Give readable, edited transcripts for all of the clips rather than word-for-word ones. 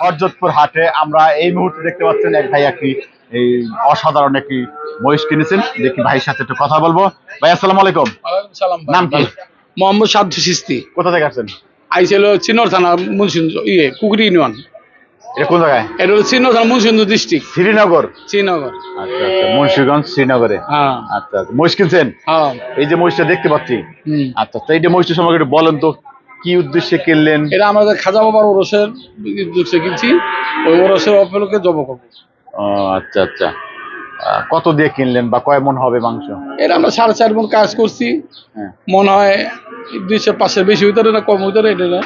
হরজতপুর হাটে আমরা এই মুহূর্তে দেখতে পাচ্ছেন এক ভাই একটি এই অসাধারণ একটি মহিষ কিনেছেন। দেখি ভাইয়ের সাথে একটু কথা বলবো। ভাই আসসালামু আলাইকুম। সালাম নাম কি? মোহাম্মদ সাদ্দু চিস্তি। কোথা থেকে আসছেন? আইছিল চিনোর থানা মুন্সিগঞ্জ কুকরি ইউনিয়ন। এটা কোন জায়গায়? এটা হলো চিনোর থানা মুন্সিগঞ্জ ডিস্ট্রিক্ট। শ্রীনগর। শ্রীনগর। আচ্ছা আচ্ছা, মুন্সিগঞ্জ শ্রীনগরে। হ্যাঁ আচ্ছা আচ্ছা, মহিষ কিনছেন? হ্যাঁ। এই যে মহিষটা দেখতে পাচ্ছি, আচ্ছা আচ্ছা, এই যে মহিষটা সম্পর্কে একটু বলেন তো, কি উদ্দেশ্যে কিনলেন? এটা আমাদের খাজা বাবার ওরসের উদ্দেশ্যে কিনছি। ওই ওরসের অপেলোকে জব করবো। ও আচ্ছা আচ্ছা, কত দিয়ে কিনলেন বা কয় মন হবে মাংস? এটা আমরা 4.5 মণ কাজ করছি। হ্যাঁ, মনে হয় 200-500 বেশি হইতে না কম হইতে এটা না।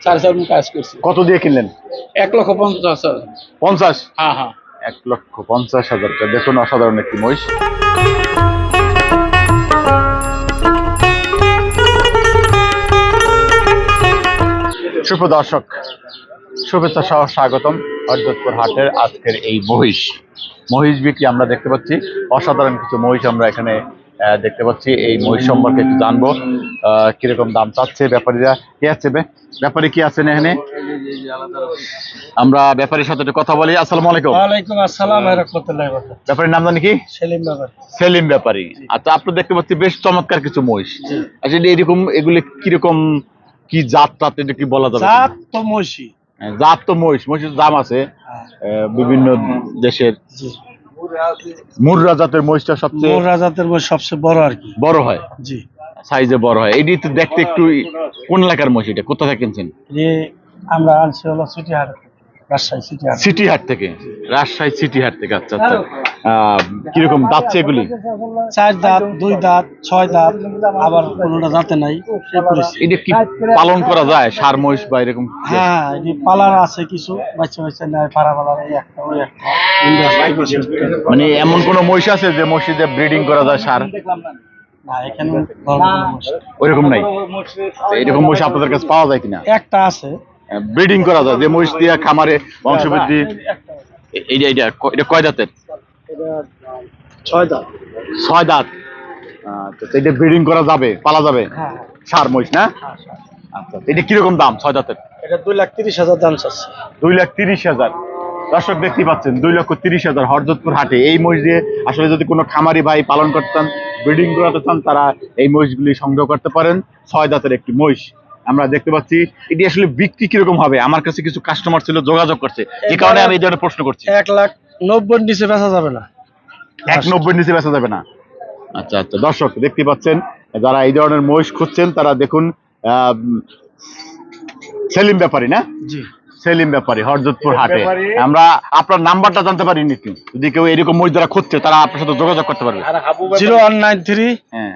4.5 মণ কাজ করছি। কত দিয়ে কিনলেন? 1,50,000। 50? হ্যাঁ হ্যাঁ। 1,50,000 টাকা। দেখুন অসাধারণ একটি মহিষ। সুপ্রদর্শক, শুভেচ্ছা সহ স্বাগতম হরজতপুর হাটের আজকের এই মহিষ বিক্রি আমরা দেখতে পাচ্ছি। অসাধারণ কিছু মহিষ আমরা এখানে দেখতে পাচ্ছি। এই মহিষ সম্পর্কে একটু জানবো, কিরকম দাম চাচ্ছে ব্যাপারীরা। কে আছে ব্যাপারী কি আছেন এখানে? আমরা ব্যাপারীর সাথে একটু কথা বলি। আসসালামু আলাইকুম। ওয়ালাইকুম আসসালাম ওয়া রাহমাতুল্লাহি ওয়া বারাকাতুহু। ব্যাপারীর নাম জানি কি? সেলিম বাবা। সেলিম ব্যাপারী। আচ্ছা, আপনি দেখতে পাচ্ছি বেশ চমৎকার কিছু মহিষ। আচ্ছা, এরকম এগুলি কিরকম, কি জাত টাত, এটা কি বলা যাবে? জাত তো মহিষী। জাত তো মহিষের দাম আছে বিভিন্ন দেশের। মুর্রা জাতের মহিষটা সবচেয়ে, মুর্রা জাতের মহিষ সবচেয়ে বড় আর কি। বড় হয়, জি, সাইজে বড় হয়। এটি তো দেখতে একটু, কোন এলাকার মহিষ এটা? কোথা থেকে কিনছেন? আমরা আনছি হলো সিটি হাট, রাজশাহী সিটি হাট। সিটি হাট থেকে, রাজশাহী সিটি হাট থেকে। আচ্ছা আচ্ছা, কিরকম দাঁতছে এগুলি? 4 দাঁত, 2 দাঁত, 6 দাঁত, আবার কোনোটা দাঁতে নাই। এটা কি পালন করা যায়, ষাঁড় মহিষ বা এরকম? হ্যাঁ, এটি পালার আছে কিছু, বাচ্চা বাচ্চা নেয়, পাড়া পালার এই একটা ওই একটা। মানে এমন কোন মহিষ আছে যে মহিষে ব্রিডিং করা যায় ষাঁড়? না, এখানে ওইরকম নাই। এরকম মহিষ আপনাদের কাছে পাওয়া যায় কিনা? একটা আছে, ব্রিডিং করা যায়, যে মহিষ দিয়ে খামারে বংশবৃদ্ধি। এটা কয় দাঁতের? 6 দাঁত। 6 দাঁত। আচ্ছা, এটা ব্রিডিং করা যাবে, পালা যাবে, হ্যাঁ ষাঁড় মহিষ না? আচ্ছা, এটা কিরকম দাম 6 দাঁতের? এটা 2,30,000 দাম চাচ্ছে। 2,30,000। দর্শক দেখতে পাচ্ছেন, 2,30,000 হরজতপুর হাটে। এই মহিষ দিয়ে আসলে যদি কোনো খামারি ভাই পালন করতে চান, ব্রিডিং করাতে চান, তারা এই মহিষগুলি সংগ্রহ করতে পারেন। 6 দাঁতের একটি মহিষ আমরা দেখতে পাচ্ছি। এটি আসলে বিক্রি কিরকম হবে? আমার কাছে কিছু কাস্টমার ছিল, যোগাযোগ করছে, যে কারণে আমি এই ধরনের প্রশ্ন করছি। 1,90,000 নিচে বেচা যাবে না। 1,90,000 নিচে বেচা যাবে না? আচ্ছা আচ্ছা, দর্শক দেখতে পাচ্ছেন, যারা এই ধরনের মহিষ খুঁজছেন তারা দেখুন, সেলিম ব্যাপারী না? জি, সেলিম ব্যাপারী, হরজতপুর হাটে। আমরা আপনার নাম্বারটা জানতে পারি নাকি? যদি কেউ এরকম মহিষ যারা খুঁজছে, তারা আপনার সাথে যোগাযোগ করতে পারবে। 0193 হ্যাঁ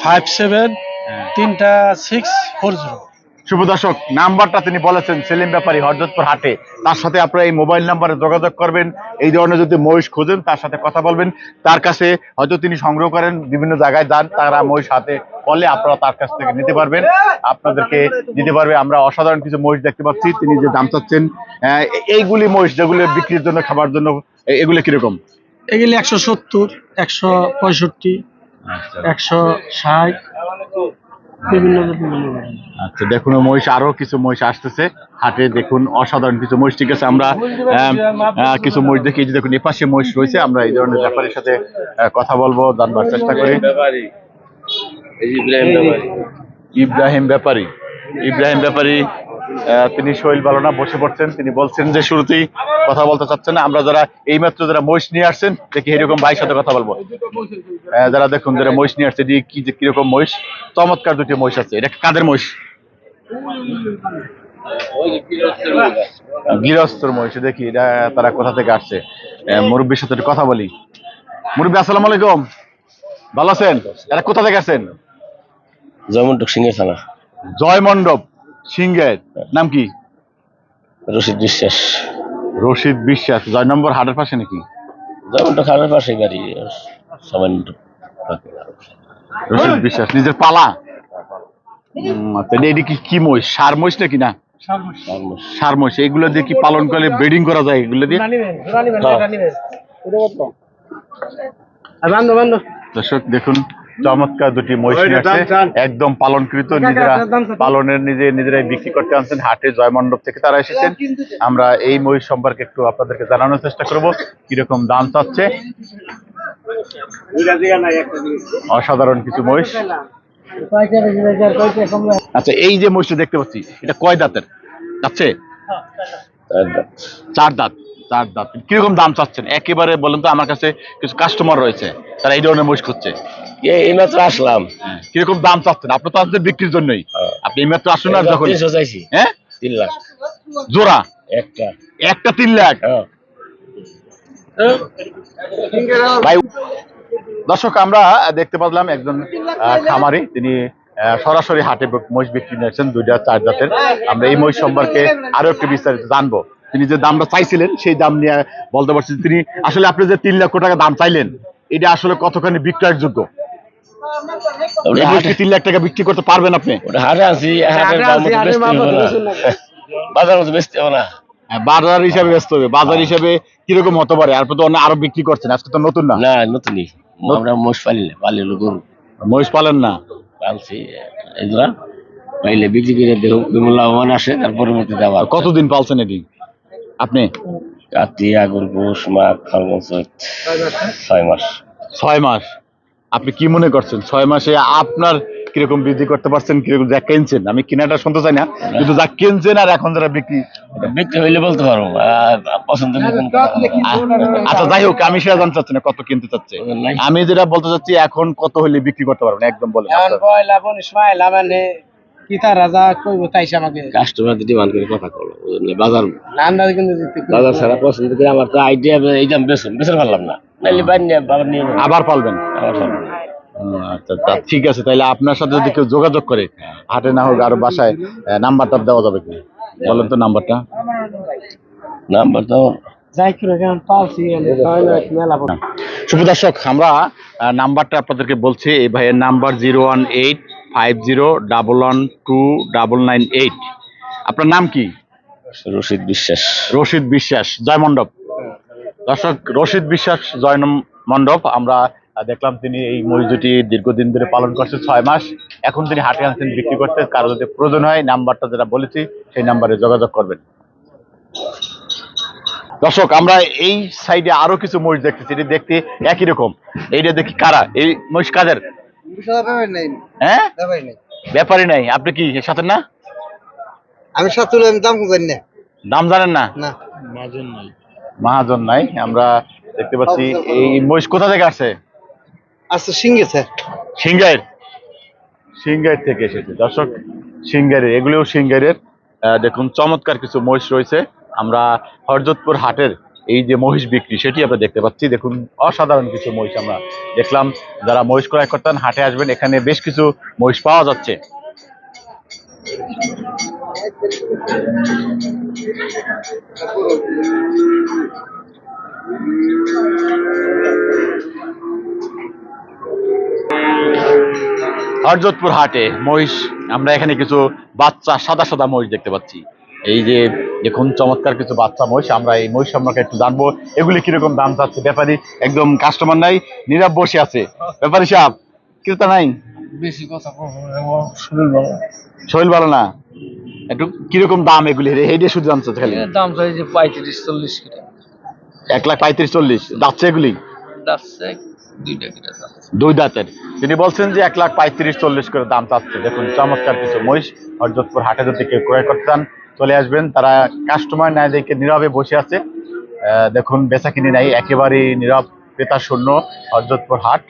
57 হ্যাঁ। 3টা 640। শুভ দর্শক, নাম্বারটা তিনি বলেছেন, সেলিম ব্যাপারী, হরজতপুর হাটে। তার সাথে আপনারা এই মোবাইল নাম্বারে যোগাযোগ করবেন। এই ধরনের যদি মহিষ খোঁজেন, তার সাথে কথা বলবেন। তার কাছে হয়তো তিনি সংগ্রহ করেন, বিভিন্ন জায়গায় যান, তারা মহিষ হাতে বলে আপনারা তার কাছ থেকে নিতে পারবেন, আপনাদেরকে দিতে পারবে। আমরা অসাধারণ কিছু মহিষ দেখতে পাচ্ছি। তিনি যে দাম চাচ্ছেন, এইগুলি মহিষ যেগুলো বিক্রির জন্য, খাবার জন্য, এগুলো কিরকম? এগুলি 170, 165, 160, বিভিন্ন। আচ্ছা, দেখুন মহিষ, আরো কিছু মহিষ আসতেছে হাটে। দেখুন অসাধারণ কিছু মহিষ। ঠিক আছে, আমরা কিছু মহিষ দেখি। যে দেখুন এপাশে মহিষ রয়েছে, আমরা এই ধরনের ব্যাপারীর সাথে কথা বলবো, জানবার চেষ্টা করি। ইব্রাহিম ব্যাপারী, তিনি শৈল বালনা বসে পড়ছেন। তিনি বলছেন যে শুরুতেই কথা বলতে চাচ্ছেন না। আমরা যারা এইমাত্র যারা মহিষ নিয়ে আসছেন, দেখি এরকম ভাইয়ের সাথে কথা বলবো। যারা দেখুন, যারা মহিষ নিয়ে আসছে, কি যে কিরকম মহিষ, চমৎকার দুটি মহিষ আছে। এটা কাদের মহিষ? গৃহস্থর মহিষ। দেখি এটা তারা কোথা থেকে আসছে। মুরব্বীর সাথে একটু কথা বলি। মুরব্বী আসসালামু আলাইকুম, ভালো আছেন? এরা কোথা থেকে আসছেন? জয়মন্টক সিংহের থানা। জয়মণ্ডপ সিংহের। নাম কি? রশিদ বিশ্বাস। রশিদ বিশ্বাস। 9 নম্বর হাটের পাশে নাকি? জয়মন্টক হাটের পাশে বাড়ি, সামান্য। রশিদ বিশ্বাস নিজের পালা। এটি কি মহিষ? ষাঁড় মহিষ নাকি? না, ষাঁড় মহিষ। এইগুলো দিয়ে কি পালন করলে ব্রিডিং করা যায়? এগুলো দিয়ে দর্শক দেখুন, চমৎকার দুটি মহিষ নিয়ে আসছে, একদম পালনকৃত, নিজেরা নিজেরাই বিক্রি করতে আনছেন হাটে জয়মণ্ডপ থেকে তারা এসেছেন। আমরা এই মহিষ সম্পর্কে একটু আপনাদেরকে জানানোর চেষ্টা করব কিরকম দাম চাচ্ছে। অসাধারণ কিছু মহিষ। আচ্ছা, এই যে মহিষটা দেখতে পাচ্ছি এটা কয় দাঁতের যাচ্ছে? চার দাঁত। চার দাঁত। কিরকম দাম চাচ্ছেন একেবারে বলেন তো, আমার কাছে কিছু কাস্টমার রয়েছে তারা এই ধরনের মহিষ খুঁজছে। এই মাত্র আসলাম। কিরকম দাম চাচ্ছেন? আপনি তো আসছেন বিক্রির জন্যই, আপনি এই মাত্র আসুন। আর যখন চাইছি হ্যাঁ 3 লাখ জোড়া, একটা 3 লাখ। ভাই দর্শক, আমরা দেখতে পারলাম একজন খামারি, তিনি সরাসরি হাটে মহিষ বিক্রি নিয়েছেন 2-4 জাতের। আমরা এই মহিষ সম্পর্কে আরো একটু বিস্তারিত জানবো। তিনি যে দামটা চাইছিলেন সেই দাম নিয়ে বলতে পারছেন তিনি। আসলে আপনি যে 3 লক্ষ টাকা দাম চাইলেন এটা আসলে কতখানি বিক্রয়ের যোগ্য? 3 লাখ টাকা বিক্রি করতে পারবেন আপনি? হাটে আছি, বাজার মতো বেচতে হবে না। বাজার হিসাবে ব্যস্ত হবে। বাজার হিসাবে কিরকম হতে পারে? আপনি তো আরো বিক্রি করছেন, আজকে তো নতুন না। না, নতুনই। আমরা মোষ পালি গরু মহিষ পালেন না? পালছি এগুলা, পাইলে বিক্রি করে দেহ লাভবান আসে। তারপরে মধ্যে আবার কতদিন পালছেন এটি আপনি? কার্তিক, আগুন, পৌষ, মাঘ, ফাল্গুন, চৈত, 6 মাস। 6 মাস। আপনি কি মনে করছেন 6 মাসে আপনার কিরকম বৃদ্ধি করতে পারছেন? কিরকম যা কিনছেন, আমি কিনাটা শুনতে চাই না, কিন্তু যা কিনছেন আর এখন যারা বিক্রি হইলে বলতে পারবো পছন্দ। আচ্ছা যাই হোক, আমি সেটা জানতে চাচ্ছি না কত কিনতে চাচ্ছে। আমি যেটা বলতে চাচ্ছি, এখন কত হলে বিক্রি করতে পারবেন একদম বলেন। কাস্টমার ডিমান্ড করে কথা কলো, বাজার বাজার ছাড়া পছন্দ করে আমার তো আইডিয়া এই দাম বেচতে পারলাম না, নাইলে বাবার নিয়ে আবার পালবেন। আবার পারবো। আচ্ছা ঠিক আছে, তাহলে আপনার সাথে যদি কেউ যোগাযোগ করে হাটে না হোক আর বাসায়, নাম্বারটা দেওয়া যাবে কি বলেন তো? নাম্বার তো সুপ্রদর্শক, আমরা নাম্বারটা আপনাদেরকে বলছি। এই ভাইয়ের নাম্বার 01850112998। আপনার নাম কি? রশিদ বিশ্বাস। রশিদ বিশ্বাস, জয়মণ্ডপ। দর্শক, রশিদ বিশ্বাস জয়মণ্ডপ। আমরা দেখলাম তিনি এই মহিষ দুটি দীর্ঘদিন ধরে পালন করছেন, 6 মাস। এখন তিনি হাটে আনছেন বিক্রি করতে। কারো যদি প্রয়োজন হয় নাম্বারটা যেটা বলেছি সেই নাম্বারে যোগাযোগ করবেন। দর্শক, আমরা এই সাইডে আরো কিছু মহিষ দেখতেছি, এটি দেখতে একই রকম। এইটা দেখি কারা এই মহিষ? কাদের? হ্যাঁ, ব্যাপারই নাই। আপনি কি সাথে না? আমি দাম জানেন না? মহাজন নাই। আমরা দেখতে পাচ্ছি এই মহিষ কোথা থেকে আসছে? আচ্ছা, সিঙ্গে স্যার, সিংগাইর থেকে এসেছে। দর্শক, সিংগাইরের, এগুলোও সিংগাইরের। দেখুন চমৎকার কিছু মহিষ রয়েছে। আমরা হরজতপুর হাটের এই যে মহিষ বিক্রি সেটি আমরা দেখতে পাচ্ছি। দেখুন অসাধারণ কিছু মহিষ আমরা দেখলাম। যারা মহিষ ক্রয় করতেন হাটে আসবেন, এখানে বেশ কিছু মহিষ পাওয়া যাচ্ছে। হরজতপুর হাটে মহিষ, আমরা এখানে কিছু বাচ্চা সাদা সাদা মহিষ দেখতে পাচ্ছি। এই যে দেখুন চমৎকার কিছু বাচ্চা মহিষ। আমরা এই মহিষ সম্পর্কে একটু জানবো, এগুলি কিরকম দাম চাচ্ছে। ব্যাপারী একদম কাস্টমার নাই, নীরব বসে আছে। ব্যাপারী সাহেব, ক্রেতা নাই? বেশি কথা শরীর ভালো না, একটু কিরকম দাম এগুলি? এইটা শুধু জানছে খালি দাম চাই যে 35-40 কিলো। 1,35,40 যাচ্ছে এগুলি? যাচ্ছে 2 দাঁতের। তিনি বলছেন যে 1,35,40 করে দাম চাচ্ছে। দেখুন চমৎকার কিছু মহিষ। হরজতপুর হাটে যদি কেউ ক্রয় করতে চান চলে আসবেন। তারা কাস্টমার নাই দেখে নীরবে বসে আছে। দেখুন বেচা কিনি নাই, একেবারেই নীরব, ক্রেতা শূন্য হরজতপুর হাট।